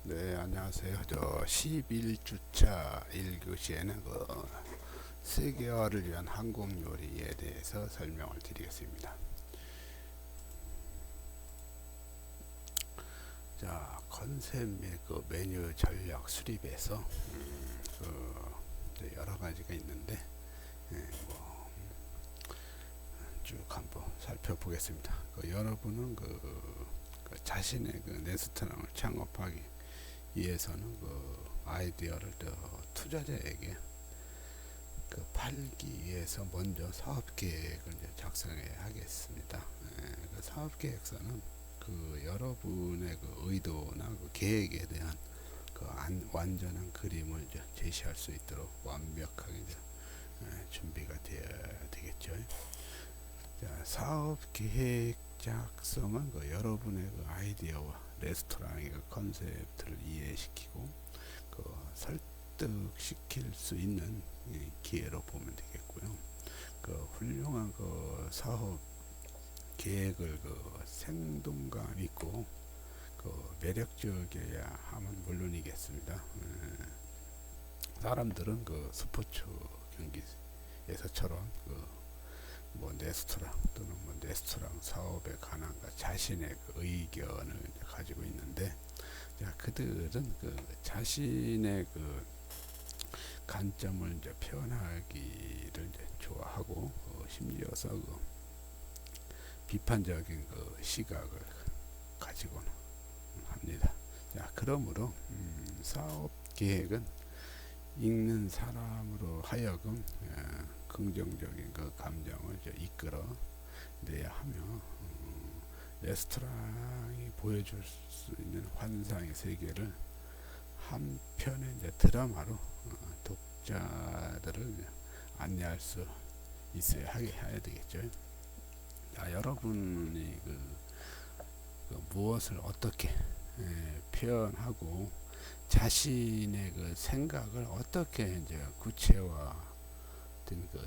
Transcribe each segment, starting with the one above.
네, 안녕하세요. 저 11주차 1교시에는 3개월을 위한 한국 요리에 대해서 설명을 드리겠습니다. 자, 컨셉 및 메뉴 전략 수립에서 이제 여러 가지가 있는데 예, 쭉 한번 살펴보겠습니다. 여러분은 자신의 레스토랑을 창업하기 위해서는 아이디어를 투자자에게 팔기 위해서 먼저 사업 계획을 이제 작성해야 하겠습니다. 사업 계획서는 여러분의 의도나 계획에 대한 완전한 그림을 이제 제시할 수 있도록 완벽하게 이제 준비가 되어야 되겠죠. 자, 사업 계획 작성은 여러분의 아이디어와 레스토랑의 컨셉트를 이해시키고 설득시킬 수 있는 기회로 보면 되겠고요. 훌륭한 사업 계획을 생동감 있고 매력적이어야 하면 물론이겠습니다. 사람들은 스포츠 경기에서처럼 레스토랑 또는 레스토랑 사업에 관한 자신의 의견을 가지고 있는데, 자, 그들은 자신의 관점을 이제 표현하기를 이제 좋아하고 심지어서 비판적인 시각을 가지고는 합니다. 자, 그러므로 사업 계획은 읽는 사람으로 하여금 긍정적인 감정을 이끌어 내야 하며 레스토랑이 보여줄 수 있는 환상의 세계를 한 편의 이제 드라마로 독자들을 안내할 수 있어야 해야 되겠죠. 자, 여러분이 무엇을 어떻게 표현하고 자신의 생각을 어떻게 이제 구체화된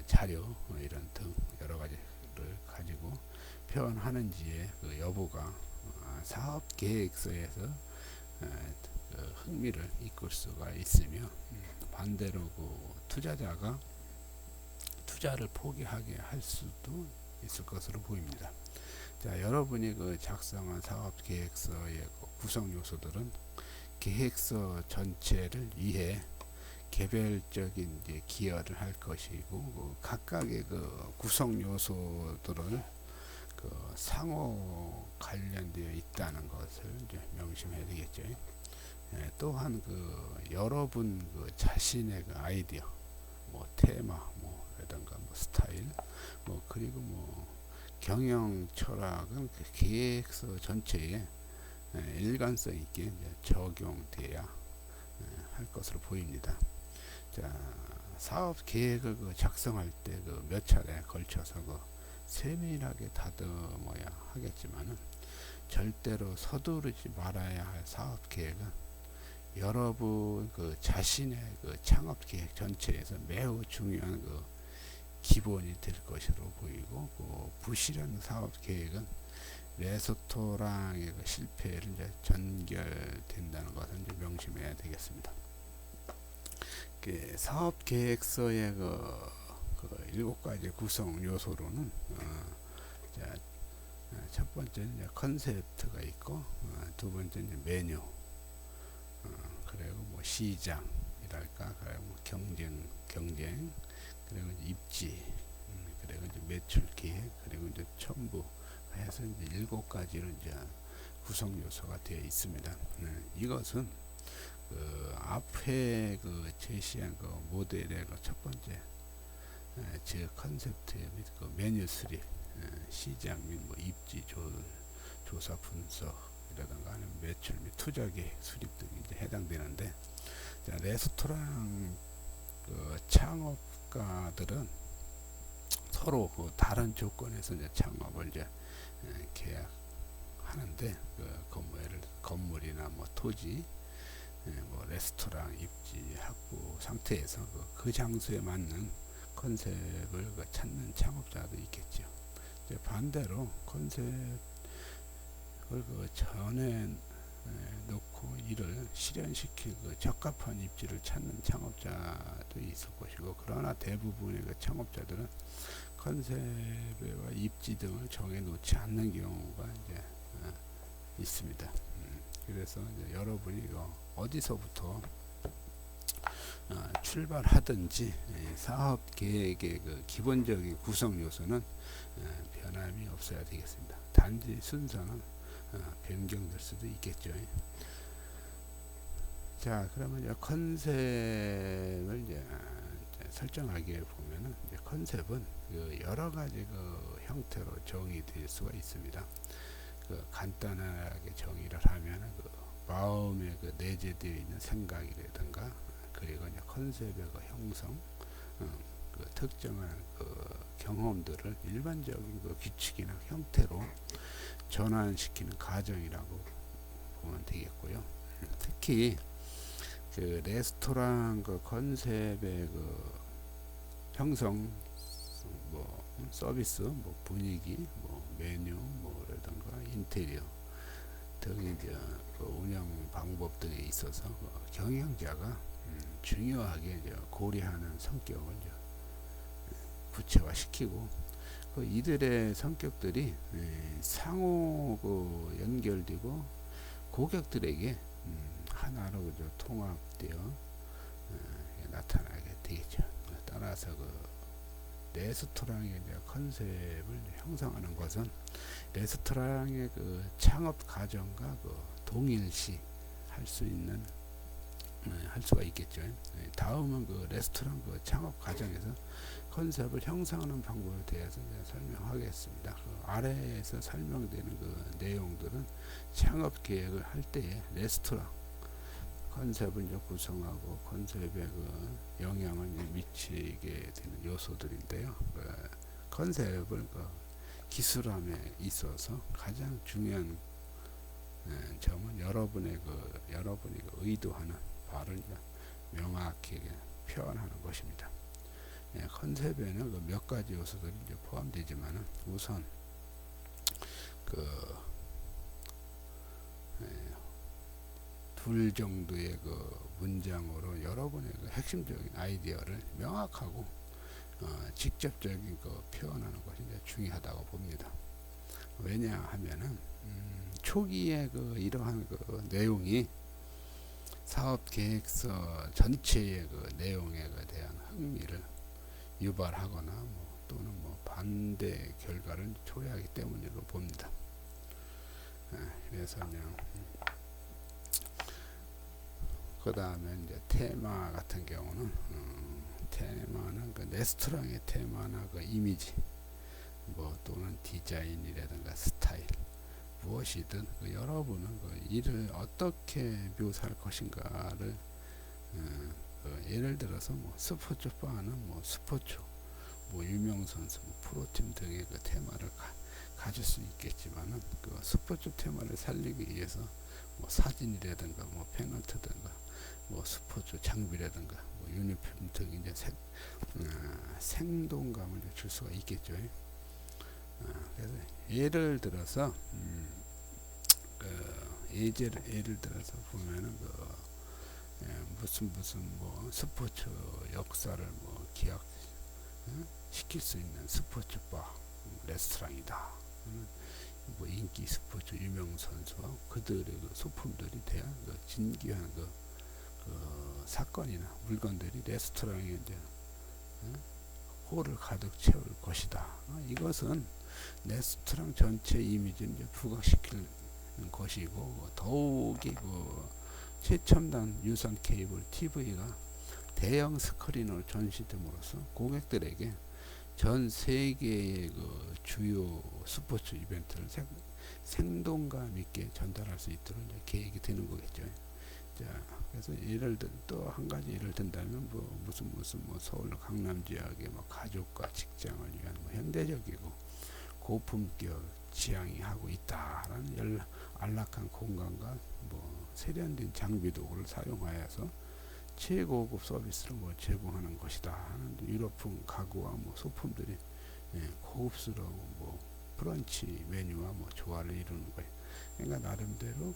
자료 이런 등 여러 가지를 가지고 표현하는지의 여부가 사업 계획서에서 흥미를 이끌 수가 있으며, 반대로 투자자가 투자를 포기하게 할 수도 있을 것으로 보입니다. 자, 여러분이 작성한 사업 계획서의 구성 요소들은 계획서 전체를 위해 개별적인 이제 기여를 할 것이고, 각각의 구성 요소들을 상호 관련되어 있다는 것을 이제 명심해야 되겠죠. 또한 여러분 자신의 아이디어, 테마, 라든가 스타일, 그리고 경영 철학은 계획서 전체에 일관성 있게 이제 적용돼야 할 것으로 보입니다. 자, 사업 계획을 작성할 때 몇 차례 걸쳐서 세밀하게 다듬어야 하겠지만은 절대로 서두르지 말아야 할 사업 계획은 여러분 자신의 창업 계획 전체에서 매우 중요한 기본이 될 것으로 보이고, 부실한 사업 계획은 레스토랑의 실패를 이제 전결된다는 것을 이제 명심해야 되겠습니다. 사업 계획서의 7가지 구성 요소로는 자, 첫 번째는 컨셉트가 있고, 두 번째는 메뉴, 그리고 시장이랄까, 그리고 경쟁, 그리고 입지, 그리고 이제 매출 계획, 그리고 이제 첨부 해서 이제 7가지로 이제 구성 요소가 되어 있습니다. 이것은 앞에 제시한 모델의 첫 번째 제 컨셉트 및 메뉴 수립, 시장 및 입지 조사 분석이라든가 하는 매출 및 투자 계획 수립 등이 이제 해당되는데, 자, 레스토랑 창업가들은 서로 다른 조건에서 이제 창업을 이제 계약하는데, 건물이나 토지, 레스토랑 입지 확보 상태에서 그 장소에 맞는 컨셉을 찾는 창업자도 있겠죠. 이제 반대로 컨셉을 전에 놓고 이를 실현시킬 그 적합한 입지를 찾는 창업자도 있을 것이고, 그러나 대부분의 그 창업자들은 컨셉과 입지 등을 정해 놓지 않는 경우가 이제 있습니다. 그래서 이제 여러분이 어디서부터 출발하든지 사업 계획의 그 기본적인 구성 요소는 변함이 없어야 되겠습니다. 단지 순서는 변경될 수도 있겠죠. 자, 그러면 이제 컨셉을 이제 설정하게 보면은, 이제 컨셉은 그 여러 가지 그 형태로 정의될 수가 있습니다. 그 간단하게 정의를 하면은 그 마음에 그 내재되어 있는 생각이라든가, 그리고 이제 컨셉의 그 형성, 그 특정한 그 경험들을 일반적인 그 규칙이나 형태로 전환시키는 과정이라고 보면 되겠고요. 특히 그 레스토랑 그 컨셉의 그 형성, 뭐 서비스, 뭐 분위기, 뭐 메뉴, 뭐라든가 인테리어 등의 이제 그 운영 방법 등에 있어서 그 경영자가 중요하게 이제 고려하는 성격을 이제 구체화시키고, 그 이들의 성격들이 상호 그 연결되고 고객들에게 하나로 그저 통합되어 나타나게 되겠죠. 따라서 그 레스토랑의 이제 컨셉을 형성하는 것은 레스토랑의 그 창업 과정과 그 동일시 할 수 있는 할 수가 있겠죠. 다음은 그 레스토랑 그 창업 과정에서 컨셉을 형성하는 방법에 대해서 이제 설명하겠습니다. 그 아래에서 설명되는 그 내용들은 창업 계획을 할 때에 레스토랑 컨셉을 이제 구성하고 컨셉에 그 영향을 미치게 되는 요소들인데요. 그 컨셉을 그 기술함에 있어서 가장 중요한 점은 여러분이 그 의도하는 바를 이제 명확하게 표현하는 것입니다. 컨셉에는 그 몇 가지 요소들이 이제 포함되지만은, 우선 그 둘 정도의 그 문장으로 여러분의 그 핵심적인 아이디어를 명확하고 직접적인 그 표현하는 것이 이제 중요하다고 봅니다. 왜냐하면은 초기에 그 이러한 그 내용이 사업 계획서 전체의 그 내용에 대한 흥미를 유발하거나 또는 반대 결과를 초래하기 때문이라고 봅니다. 그래서 그냥 그 다음에 이제 테마 같은 경우는 테마는 그 레스토랑의 테마나 그 이미지, 또는 디자인이라든가 스타일, 무엇이든 그 여러분은 그 일을 어떻게 묘사할 것인가를 예를 들어서 스포츠 바는 스포츠, 유명 선수, 프로팀 등의 그 테마를 가질 수 있겠지만은, 그 스포츠 테마를 살리기 위해서 사진이라든가 페넌트든가 스포츠 장비라든가 유니폼 등 이제 생동감을 줄 수가 있겠죠. 그래서 예를 들어서 예를 들어서 보면은 무슨 스포츠 역사를 기억 시킬 수 있는 스포츠 바 레스토랑이다. 인기 스포츠 유명 선수와 그들의 그 소품들이 대한 그 진귀한 그 사건이나 물건들이 레스토랑에 이제 홀을 가득 채울 것이다. 이것은 레스토랑 전체 이미지를 이제 부각시키는 것이고, 더욱이 그 최첨단 유선 케이블 TV가 대형 스크린으로 전시됨으로써 고객들에게 전 세계의 그 주요 스포츠 이벤트를 생동감 있게 전달할 수 있도록 이제 계획이 되는 거겠죠. 자, 그래서 또 한 가지 예를 든다면 무슨 서울 강남 지역의 가족과 직장을 위한 현대적이고 고품격 지향이 하고 있다라는 안락한 공간과 세련된 장비 도구를 사용하여서 최고급 서비스를 제공하는 것이다 하는 유럽풍 가구와 소품들이 고급스러운 브런치 메뉴와 조화를 이루는 거예요. 그러니까 나름대로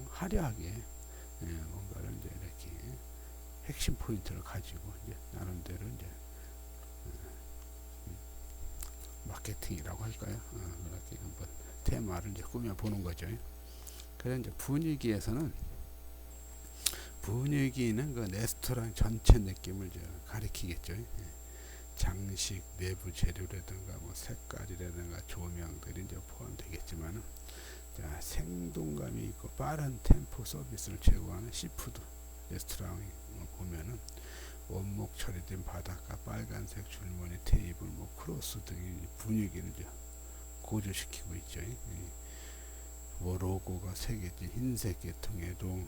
화려하게 뭔가를 이제 이렇게 핵심 포인트를 가지고 이제 나름대로 이제 마케팅이라고 할까요? 그렇게 한번 테마를 이제 꾸며 보는 거죠. 그래서 이제 분위기는 그 레스토랑 전체 느낌을 이제 가리키겠죠. 장식, 내부 재료라든가 뭐 색깔이라든가 조명들이 이제 포함되겠지만은, 자, 생동감이 있고 빠른 템포 서비스를 제공하는 시푸드 레스토랑을 보면은 원목 처리된 바닥과 빨간색 줄무늬 테이블, 뭐 크로스 등이 분위기를 이제 고조시키고 있죠. 뭐 로고가 새겨진 흰색 계통의 롱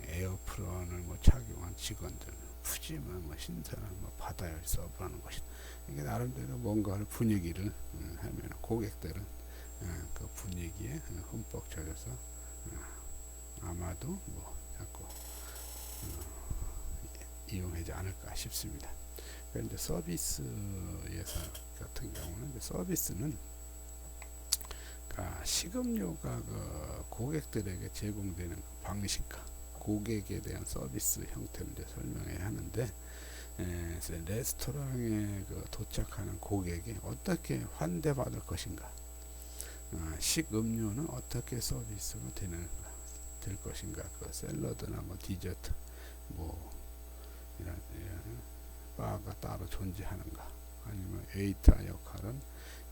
에어프런을 뭐 착용한 직원들, 푸짐한 뭐 신선한 뭐 바다를 서브하는 것이다. 이게 나름대로 뭔가를 분위기를 하면 고객들은 그 분위기에 흠뻑 젖어서 아마도 뭐 자꾸 이용하지 않을까 싶습니다. 그런데 서비스에서 같은 경우는 서비스는 식음료가 그 고객들에게 제공되는 그 방식과 고객에 대한 서비스 형태를 이제 설명해야 하는데, 레스토랑에 그 도착하는 고객이 어떻게 환대받을 것인가, 식음료는 어떻게 서비스가 될 것인가, 그 샐러드나 뭐 디저트, 뭐 이런 바가 따로 존재하는가, 아니면 웨이터 역할은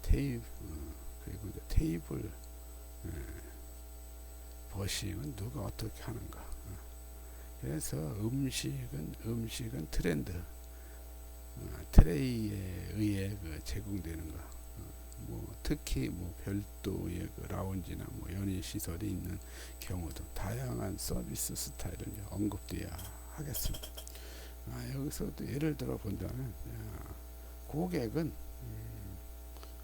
그리고 이제 테이블 버싱은 누가 어떻게 하는가. 그래서 음식은 트렌드, 트레이에 의해 그 제공되는 거. 뭐 특히 뭐 별도의 그 라운지나 뭐 연인 시설이 있는 경우도 다양한 서비스 스타일을 언급돼야 하겠습니다. 여기서도 예를 들어 본다면, 고객은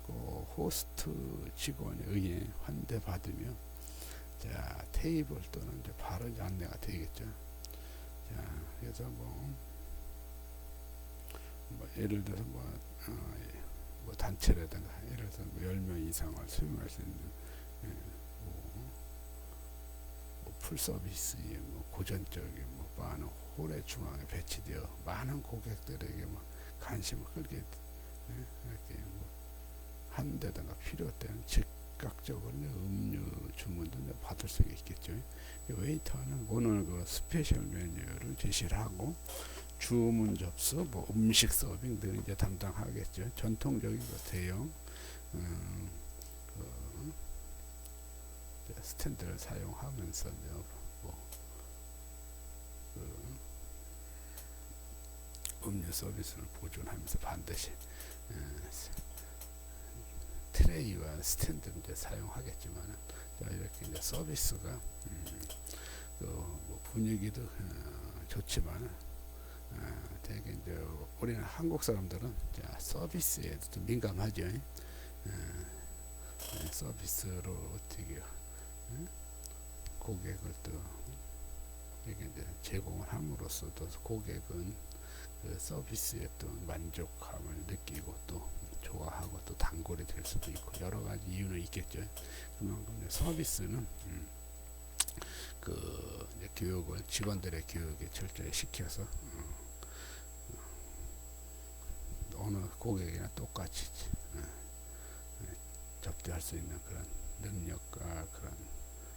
그 호스트 직원에 의해 환대받으며, 자, 테이블 또는 이제 바로 이제 안내가 되겠죠. 자, 그래서 뭐 예를 들어서 뭐 단체라든가, 예를 들어서 뭐 10명 이상을 수용할 수 있는 뭐 풀 서비스의 뭐 고전적인 뭐 많은 홀의 중앙에 배치되어 많은 고객들에게 뭐 관심을 끌게 이렇게 뭐 한다든가 필요 때는 즉각적으로 음료 주문도 받을 수가 있겠죠. 웨이터는 오늘 그 스페셜 메뉴를 제시를 하고 주문 접수, 뭐 음식 서빙 등을 이제 담당하겠죠. 전통적인 그 대형 스탠드를 사용하면서 음료 서비스를 보존하면서 반드시 트레이와 스탠드를 이제 사용하겠지만, 이렇게 이제 서비스가 뭐 분위기도 좋지만, 되게 이제 우리는 한국 사람들은 서비스에도 좀 민감하죠. 서비스로 어떻게 고객을 또 이게 이제 제공을 함으로써 또 고객은 그 서비스에 또 만족감을 느끼고 또 좋아하고 또 단골이 될 수도 있고 여러 가지 이유는 있겠죠. 그만큼 서비스는 그 이제 교육을 직원들의 교육에 철저히 시켜서 어느 고객이나 똑같이 접대할 수 있는 그런 능력과 그런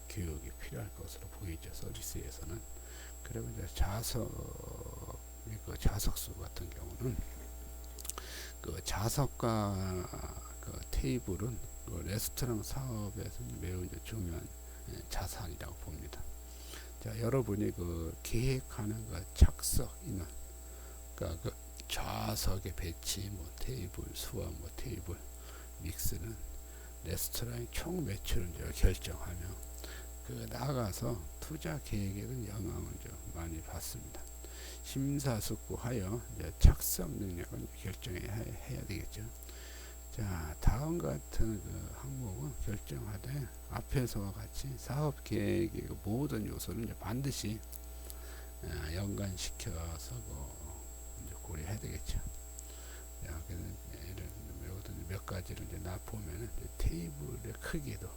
교육이 필요할 것으로 보이죠. 서비스에서는. 그리고 이제 좌석수 같은 경우는 그 좌석과 그 테이블은 그 레스토랑 사업에서 매우 이제 중요한 자산이라고 봅니다. 자, 여러분이 그 계획하는 그 착석 인원, 그러니까 그 좌석의 배치, 뭐 테이블 수와 뭐 테이블 믹스는 레스토랑의 총 매출을 이제 결정하며 그 나가서 투자 계획에는 영향을 좀 많이 받습니다. 심사숙고하여 이제 착석 능력을 결정해야 되겠죠. 자, 다음 같은 그 항목은 결정하되 앞에서와 같이 사업 계획의 모든 요소를 이제 반드시 연관시켜서 이제 고려해야 되겠죠. 자, 그래서 예를 몇 가지를 이제 나 보면은 테이블의 크기도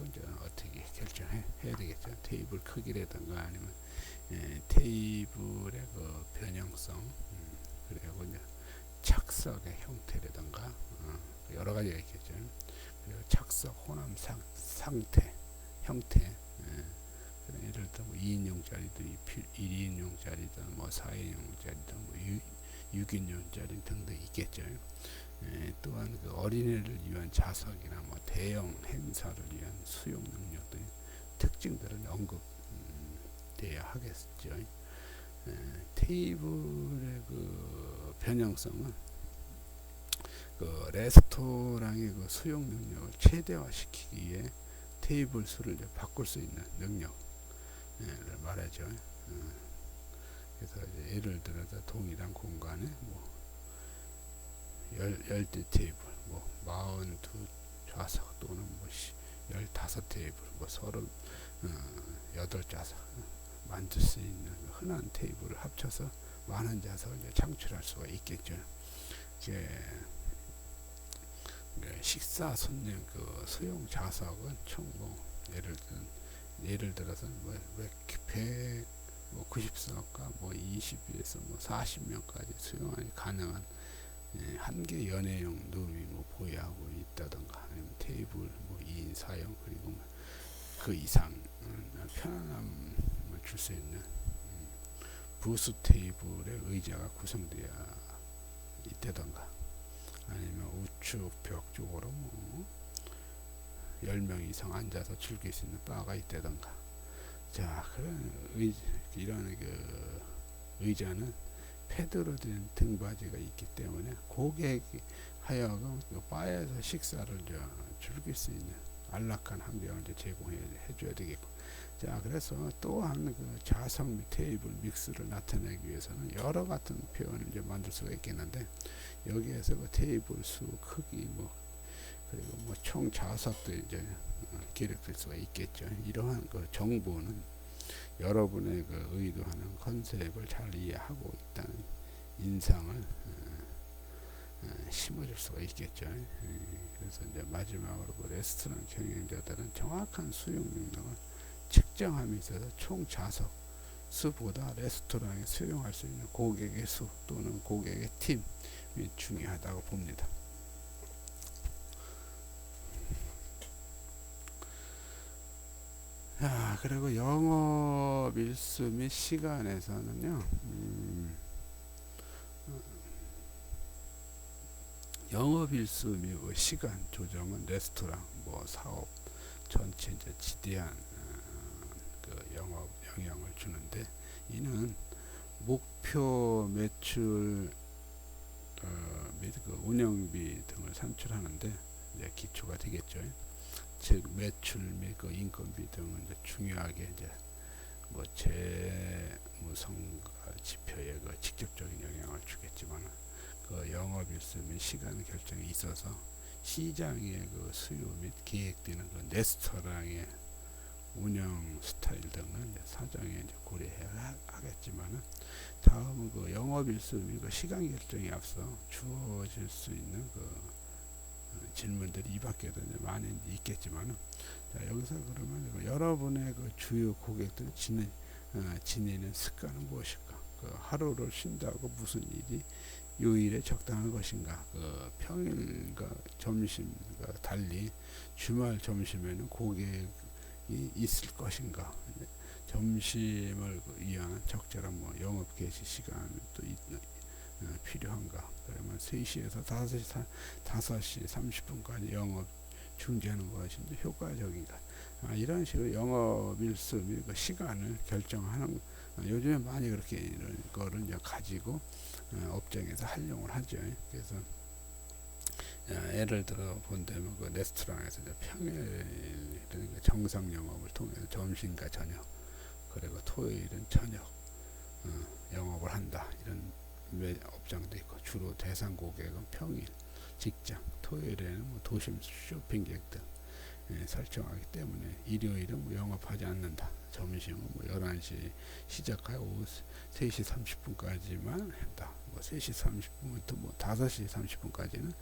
이제 어떻게 결정해야 되겠죠. 테이블 크기라든가 아니면 테이블의 그 변형성, 그리고 이제 착석의 형태라든가 여러 가지가 있겠죠. 그리고 착석 혼합 상태, 형태. 예를 들어 뭐 2인용짜리도 1인용짜리든 뭐 4인용짜리든 뭐 6인용짜리 등등 있겠죠. 또한 그 어린이를 위한 자석이나 뭐 대형 행사를 위한 수용 능력 등 특징들은 언급돼야 하겠죠. 테이블의 그 변형성은 그 레스토랑의 그 수용 능력을 최대화시키기 위해 테이블 수를 이제 바꿀 수 있는 능력을 말하죠. 그래서 이제 예를 들어서 동일한 공간에 뭐 10대 테이블, 뭐 42 좌석 또는 뭐 15 테이블, 뭐 38좌석 만들 수 있는 흔한 테이블을 합쳐서 많은 좌석을 이제 창출할 수가 있겠죠. 식사 손님 그 수용 좌석은 총 뭐 예를 들어서 뭐 190석과 뭐 20에서 뭐 40명까지 수용이 가능한 한개 연회용 룸이 뭐 보유하고 있다던가 아니면 테이블 뭐 2인 4용 그리고 뭐 그 이상 편안함을 줄 수 있는 부스 테이블의 의자가 구성되어 있다던가 아니면 우측 벽 쪽으로 뭐 10명 이상 앉아서 즐길 수 있는 바가 있다던가. 자, 이런 그 의자는 패드로 된 등받이가 있기 때문에 고객이 하여금 그 바에서 식사를 즐길 수 있는 안락한 환경을 제공해 줘야 되겠고. 자, 그래서 또한 그 좌석 및 테이블 믹스를 나타내기 위해서는 여러 같은 표현을 이제 만들 수가 있겠는데, 여기에서 그 테이블 수, 크기, 뭐 그리고 뭐 총 좌석도 이제 기록될 수가 있겠죠. 이러한 그 정보는 여러분의 그 의도하는 컨셉을 잘 이해하고 있다는 인상을 심어줄 수가 있겠죠. 그래서 이제 마지막으로 그 레스토랑 경영자들은 정확한 수용 능력을 측정함에 있어서 총 좌석 수보다 레스토랑에 수용할 수 있는 고객의 수 또는 고객의 팀이 중요하다고 봅니다. 자, 그리고 영업 일수 및 시간에서는요, 영업 일수 및 시간 조정은 레스토랑 뭐 사업 전체 이제 지대한 그 영업 영향을 주는데, 이는 목표 매출 및 그 운영비 등을 산출하는데 이제 기초가 되겠죠. 즉 매출 및 그 인건비 등은 이제 중요하게 이제 뭐 재무성과 지표에 그 직접적인 영향을 주겠지만, 그 영업일수 및 시간 결정에 있어서 시장의 그 수요 및 계획되는 그 레스토랑의 운영 스타일 등은 이제 사정에 이제 고려해야 하겠지만은, 다음은 그 영업일수 및 그 시간 결정에 앞서 주어질 수 있는 그 질문들이 이 밖에도 많이 있겠지만은, 자, 여기서 그러면 여러분의 그 주요 고객들 지내는 습관은 무엇일까? 그 하루를 쉰다고 무슨 일이 요일에 적당한 것인가? 그 평일과 점심과 달리 주말 점심에는 고객이 있을 것인가? 점심을 위한 적절한 뭐 영업 개시 시간이 또 필요한가? 그러면 3시에서 5시 30분까지 영업 중지하는 것이 이제 효과적인가? 이런 식으로 영업 일수 및 그 시간을 결정하는, 요즘에 많이 그렇게 이런 거를 이제 가지고 업종에서 활용을 하죠. 그래서 예를 들어 본다면 그 레스토랑에서 이제 평일은 정상 영업을 통해서 점심과 저녁, 그리고 토요일은 저녁 영업을 한다, 이런 업장도 있고, 주로 대상 고객은 평일 직장, 토요일에는 뭐 도심 쇼핑객 등 설정하기 때문에 일요일은 뭐 영업하지 않는다. 점심은 뭐 11시 시작하여 오후 3시 30분까지만 한다. 뭐 3시 30분부터 뭐 5시 30분까지는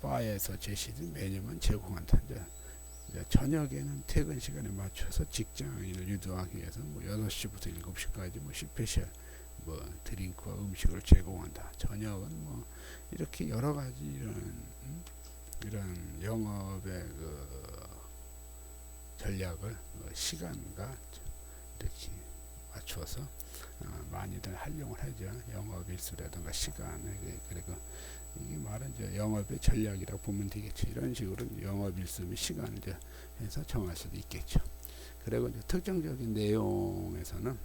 바에서 제시된 메뉴만 제공한다. 이제 저녁에는 퇴근 시간에 맞춰서 직장인을 유도하기 위해서 뭐 6시부터 7시까지 뭐 스페셜 뭐 드링크와 음식을 제공한다. 저녁은 뭐 이렇게 여러 가지 이런 영업의 그 전략을 시간과 이렇게 맞춰서 많이들 활용을 하죠. 영업 일수라든가 시간에. 그리고 이게 말은 이제 영업의 전략이라고 보면 되겠죠. 이런 식으로 영업 일수 및 시간을 이제 해서 정할 수도 있겠죠. 그리고 이제 특정적인 내용에서는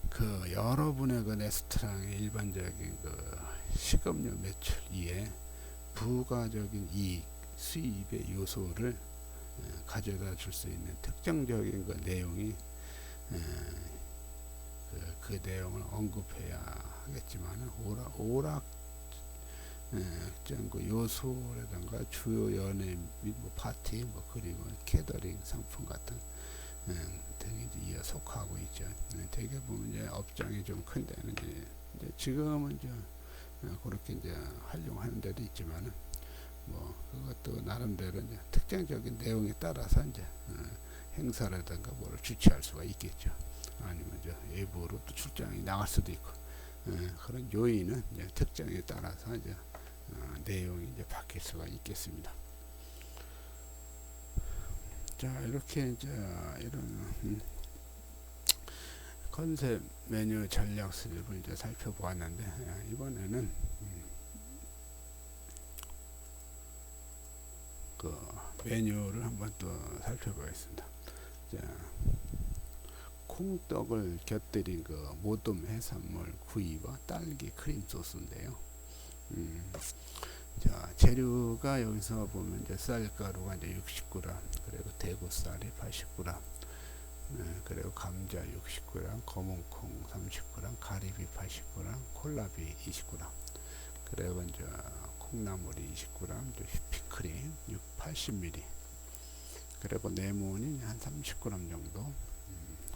그 여러분의 그 레스토랑의 일반적인 그 식업료 매출 이에 부가적인 이익, 수입의 요소를 가져다 줄 수 있는 특정적인 그 내용이 그 내용을 언급해야 하겠지만 그 요소라든가 주요 연예 및 뭐 파티 뭐 그리고 캐터링 상품 같은 등이 이제 속하고 있죠. 대개 보면 이제 업장이 좀 큰 데는 이제 지금은 이제 그렇게 이제 활용하는 데도 있지만은 뭐 그것도 나름대로 이제 특정적인 내용에 따라서 이제 행사라든가 뭐를 주최할 수가 있겠죠. 아니면 이제 외부로 또 출장이 나갈 수도 있고 그런 요인은 이제 특정에 따라서 이제 내용이 이제 바뀔 수가 있겠습니다. 자, 이렇게 이제 이런 컨셉 메뉴 전략 수립을 이제 살펴보았는데 이번에는 그 메뉴를 한번 또 살펴보겠습니다. 자, 콩떡을 곁들인 그 모둠 해산물 구이와 딸기 크림 소스인데요. 자, 재료가 여기서 보면 이제 쌀가루가 이제 60g, 그리고 대구쌀이 80g, 그리고 감자 60g, 검은콩 30g, 가리비 80g, 콜라비 20g, 그리고 이제 콩나물이 20g, 휘핑크림 80ml, 그리고 레몬이 한 30g 정도,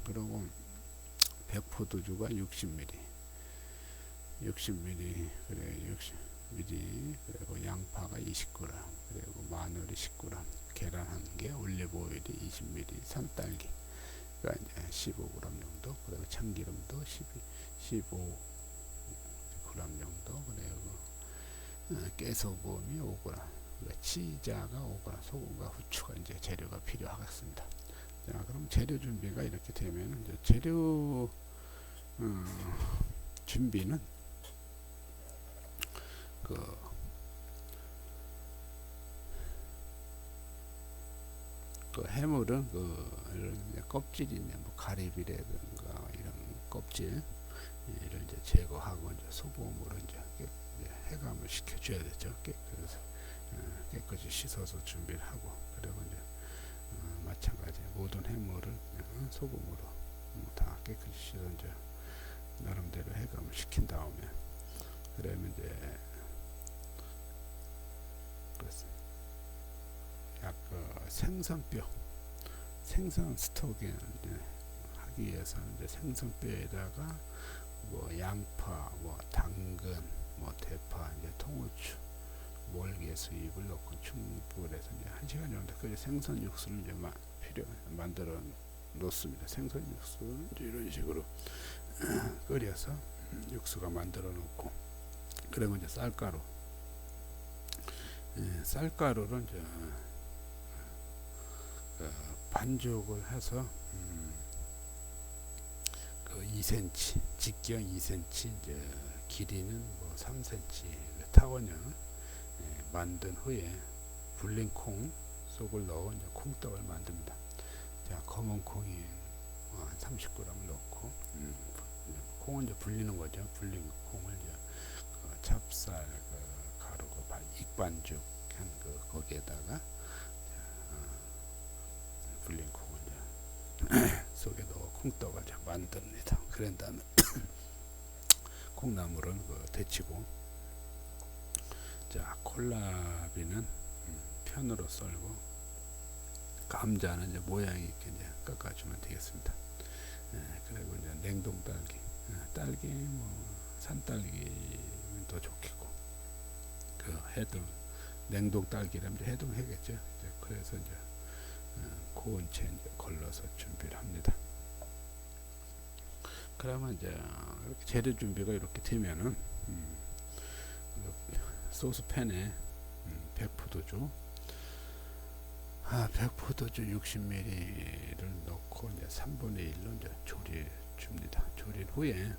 그리고 백포도주가 60ml, 그래 60ml, 그리고 양파가 20g, 그리고 마늘이 10g, 계란 1개, 올리브오일이 20ml, 산딸기가 이제 15g 정도, 그리고 참기름도 15g 정도, 그리고 깨소금이 5g, 치자가 5g, 소금과 후추가 이제 재료가 필요하겠습니다. 자, 그럼 재료 준비가 이렇게 되면 이제 재료 준비는 그 해물은 이런 껍질이네, 뭐 가리비라든가 이런 껍질 이를 이제 제거하고 이제 소금으로 이제 해감을 시켜줘야 되죠. 그래서 깨끗이 씻어서 준비를 하고, 그리고 이제 마찬가지 모든 해물을 소금으로 다 깨끗이 씻어 이제 나름대로 해감을 시킨 다음에, 그러면 이제 약간 생선 스톡에 하기 위해서 이제 생선뼈에다가 뭐 양파, 뭐 당근, 뭐 대파, 이제 통후추, 몰개 수잎을 넣고 충분해서 이제 1시간 정도 그 생선 육수를 이제 만들어 놓습니다. 생선 육수는 이제 이런 식으로 끓여서 육수가 만들어 놓고, 그리고 이제 쌀가루를 이제 반죽을 해서 그 2cm, 직경 2cm, 이제 길이는 뭐 3cm 타원형 만든 후에 불린 콩 속을 넣어 이제 콩떡을 만듭니다. 자, 검은 콩이 한 30g을 넣고, 콩은 이제 불리는 거죠. 불린 콩을 이제 그 찹쌀 가루 익반죽 한 거기에다가 불린 콩을 이제 속에 넣어 콩떡을 이제 만듭니다. 그런 다음에 콩나물은 데치고, 자, 콜라비는 편으로 썰고, 감자는 이제 모양이 있게 이제 깎아주면 되겠습니다. 그리고 이제 냉동 딸기, 뭐 산딸기면 더 좋겠고, 그 해동 냉동 딸기라면 해동해겠죠. 이제 그래서 이제 고온 채 이제 걸러서 준비를 합니다. 그러면 이제 이렇게 재료 준비가 이렇게 되면은 소스팬에 백포도주 60ml를 넣고 이제 3분의 1로 이제 조리해 줍니다. 조린 후에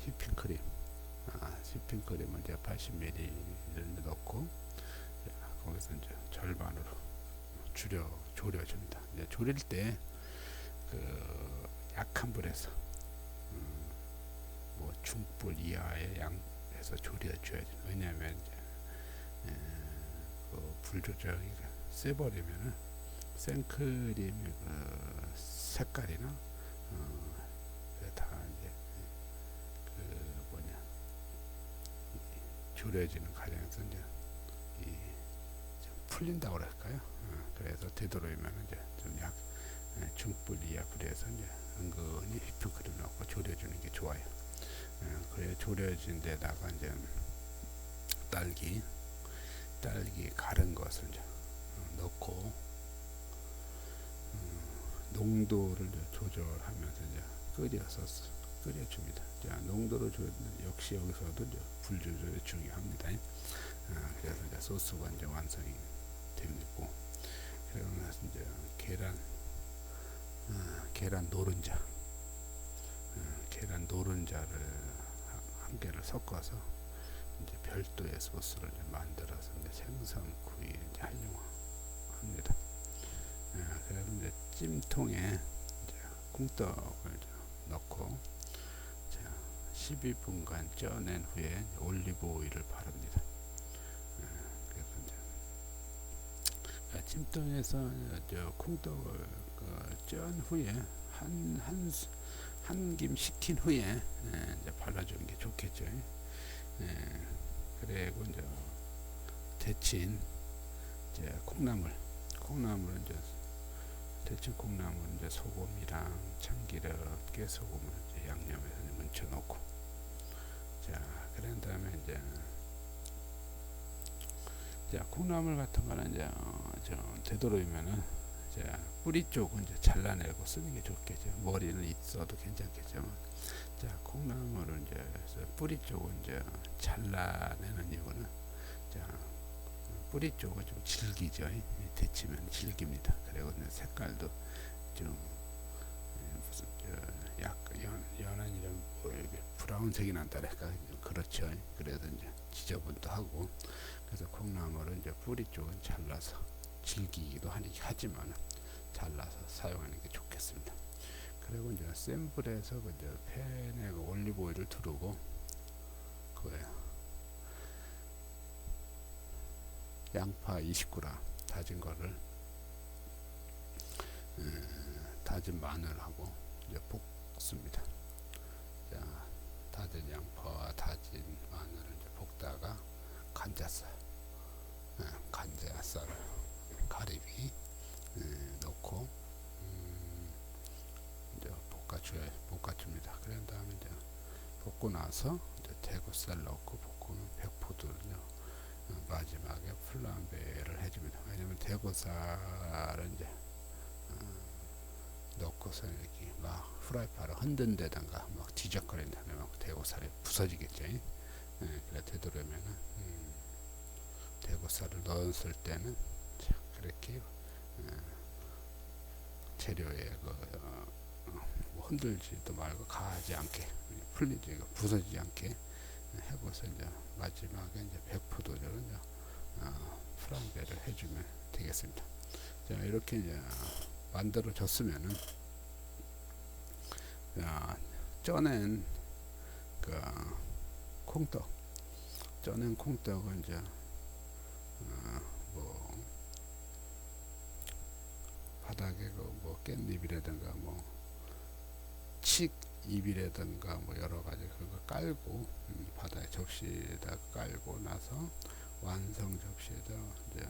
휘핑크림 휘핑크림은 이제 80ml를 넣고 거기서 이제 절반으로 졸여줍니다. 이제 졸일 때 그 약한 불에서 뭐 중불 이하의 양에서 졸여줘야지. 왜냐하면 이제 그 불 조절이 세버리면은 생크림의 그 색깔이나 다 이제 그 뭐냐 졸여지는 과정에서 이제 좀 풀린다고 할까요? 그래서 되도록이면 이제 좀 중불 이하 불에서 이제 은근히 휘핑크림 넣고 졸여주는 게 좋아요. 그래 졸여진 데다가 이제 딸기 갈은 것을 이제 넣고 농도를 이제 조절하면서 이제 끓여줍니다. 자, 농도를 역시 여기서도 이제 불 조절이 중요합니다. 그래서 이제 소스가 이제 완성이 되고, 그리고 나서 이제 계란 노른자를 한 개를 섞어서 이제 별도의 소스를 이제 만들어서 이제 생선구이 이제 활용합니다. 그래서 이제 찜통에 이제 콩떡을 이제 넣고 12분간 쪄낸 후에 올리브 오일을 바릅니다. 그래서 이제 찜통에서 콩떡을 쪄은 후에 한 김 식힌 후에 이제 발라주는 게 좋겠죠. 그리고 이제 데친 이제 콩나물 이제 데친 콩나물 이제 소금이랑 참기름, 깨소금을 이제 양념해서 뭉쳐 놓고, 자 그런 다음에 이제 콩나물 같은 거는 이제 되도록이면은 뿌리 쪽은 이제 잘라내고 쓰는 게 좋겠죠. 머리는 있어도 괜찮겠죠. 자, 콩나물을 이제 뿌리 쪽은 이제 잘라내는 이유는 뿌리 쪽은 좀 질기죠. 데치면 질깁니다. 그리고 색깔도 좀 무슨 약간 연한 이런 뭐 브라운색이 난다랄까 그렇죠. 그래서 이제 지저분도 하고, 그래서 콩나물은 이제 뿌리 쪽은 잘라서 질기기도 하지만 잘라서 사용하는 게 좋겠습니다. 그리고 이제 센 불에서 이제 팬에 올리브 오일을 두르고 양파 20g 다진 거를 다진 마늘하고 이제 볶습니다. 자, 다진 양파와 다진 마늘을 이제 볶다가 간자살 가리비 넣고 이제 볶아줍니다. 그런 다음에 이제 볶고 나서 이제 대구살 넣고 볶으면 백포도는요 마지막에 플람베를 해줍니다. 왜냐면 대구살은 이제 넣고서 이렇게 막 후라이팬을 흔든 데다가 막 뒤적거린 다음에 막 대구살이 부서지겠죠. 그래 되도록이면은 대구살을 넣었을 때는 그렇게 재료에 흔들지도 말고 가지 않게 부서지지 않게 해고서 이제 마지막에 이제 백포도를 이제 프랑베를 해주면 되겠습니다. 자, 이렇게 이제 만들어졌으면은 쪄낸 콩떡을 이제 뭐 바닥에 뭐 깻잎이라든가 뭐 칡잎이라든가 뭐 여러 가지 그거 깔고 바닥에 접시에다 깔고 나서 완성 접시에다 이제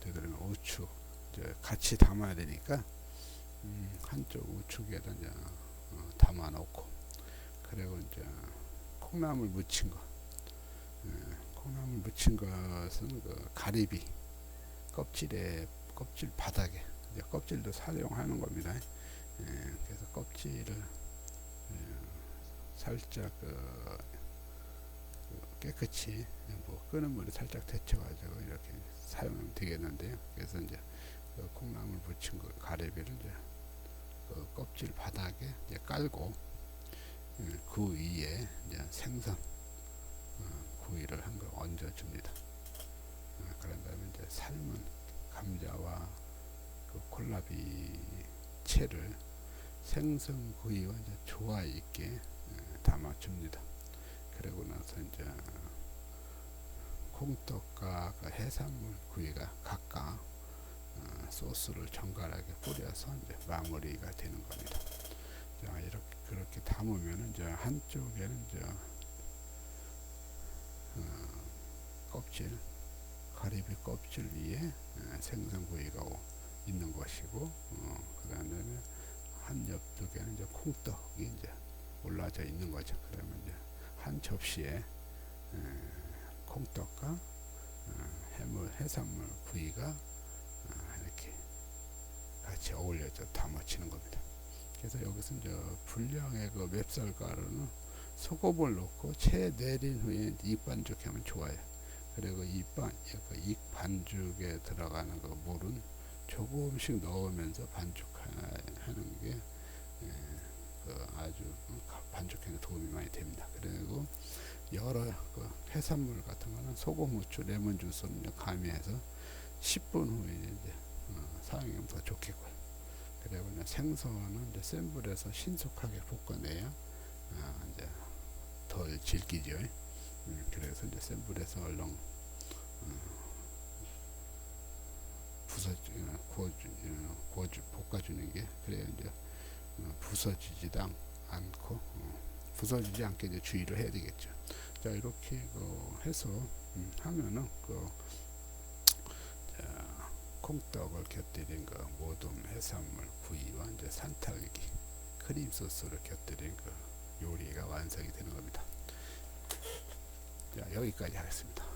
되도록이면 우측 이제 같이 담아야 되니까 한쪽 우측에다 이제 담아 놓고, 그리고 이제 콩나물 무친 것은 가리비 껍질에 껍질 바닥에 이제 껍질도 사용하는 겁니다. 그래서 껍질을 살짝 깨끗이 뭐 끄는 물에 살짝 데쳐가지고 이렇게 사용하면 되겠는데요. 그래서 이제 그 콩나물 부친 그 가래비를 이제 그 껍질 바닥에 이제 깔고 그 위에 이제 생선 구이를 한 거 얹어줍니다. 그런 다음에 이제 삶은 감자와 그 콜라비 채를 생선 구이와 이제 조화 있게 담아줍니다. 그리고 나서 이제 콩떡과 그 해산물 구이가 각각 소스를 정갈하게 뿌려서 이제 마무리가 되는 겁니다. 자, 이렇게 그렇게 담으면 이제 한쪽에는 이제 껍질 가리비 껍질 위에 생선구이가 있는 것이고, 그 다음에 한 옆쪽에는 이제 콩떡이 이제 올라져 있는 거죠. 그러면 이제 한 접시에 콩떡과 해산물 구이가 이렇게 같이 어울려져 담아지는 겁니다. 그래서 여기서 이제 분량의 그 맵쌀가루는 소금을 넣고 채 내린 후에 익 반죽하면 좋아요. 그리고 익 반죽에 들어가는 그 물은 조금씩 넣으면서 반죽하는 게 아주 반죽하는 도움이 많이 됩니다. 그리고 여러 그 해산물 같은 거는 소금, 후추, 레몬 주스를 가미해서 10분 후에 이제 사용하면 더 좋겠고요. 그리고 이제 생선은 이제 센 불에서 신속하게 볶아내야 이제 덜 질기죠. 그래서 이제 센 불에서 얼른 볶아주는 게 그래야 이제 부서지지도 않고 부서지지 않게 이제 주의를 해야 되겠죠. 자, 이렇게 해서 하면은 콩떡을 곁들인 모둠 해산물 구이와 이제 산딸기 크림 소스를 곁들인 요리가 완성이 되는 겁니다. 자, 여기까지 하겠습니다.